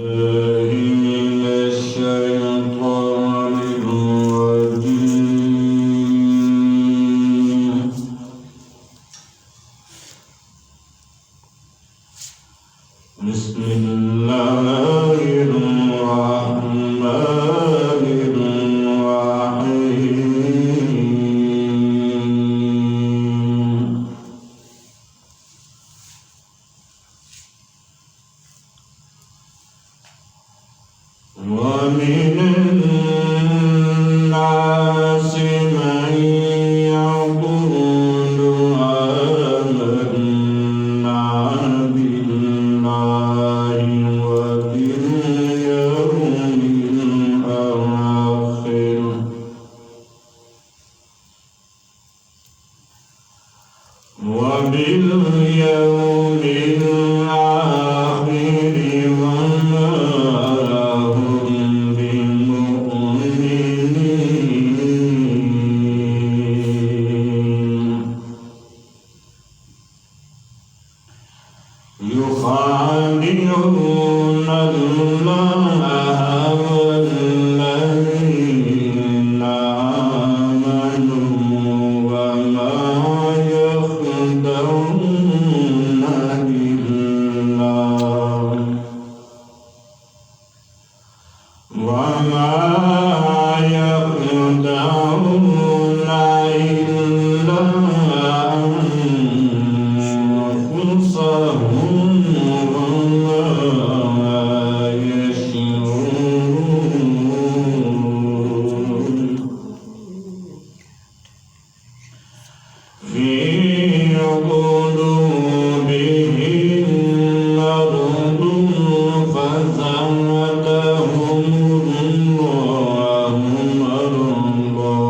من الشيطان الرجيم. بسم الله الرحمن الرحيم. ومن الناس من يقول آمنا بالله وباليوم الآخر وما هم بمؤمنين. يخادعون الله والذين آمنوا وما يخدعون إلا أنفسهم وما يشعرون. في قلوبهم مرض فزادهم الله مرضا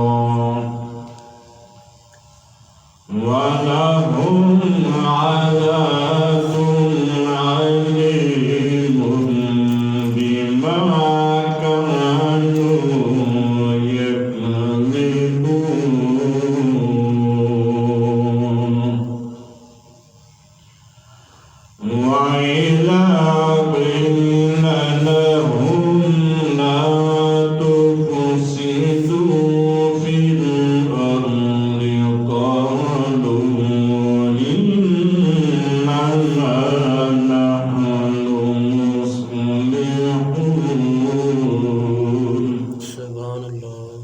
ولهم عذاب عليم بما كانوا يكذبون. وإذا قيل لهم لا تفسدوا في الأرض قالوا إنما نحن مصلحون. سبحان الله.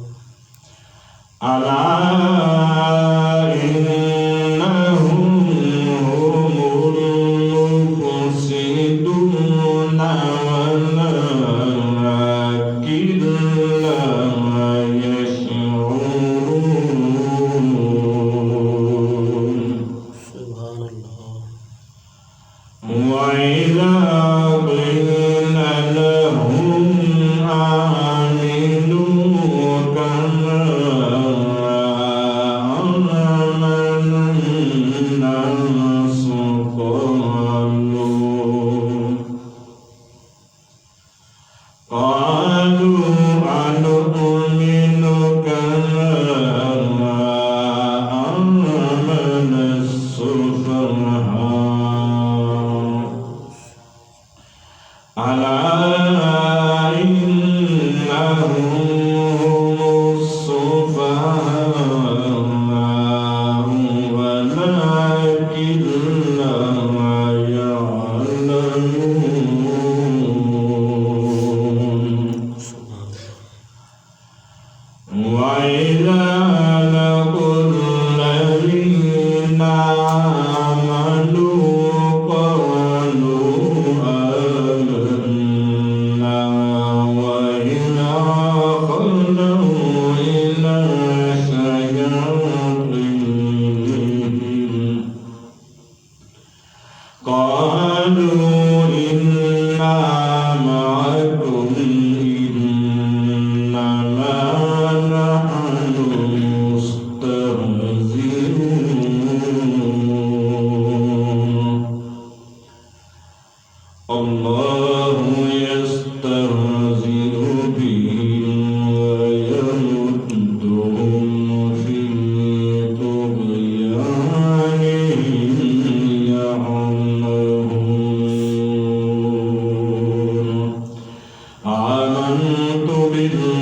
ألا إنهم هم المفسدون ولكن لا يشعرون. سبحان الله. وإذا قيل لهم آمنوا كما آمن الناس قالوا أنؤمن كما آمن السفهاء. ألا إنهم هم السفهاء ولكن لا يعلمون. وإذا لقوا الذين آمنوا قالوا آمنا إلا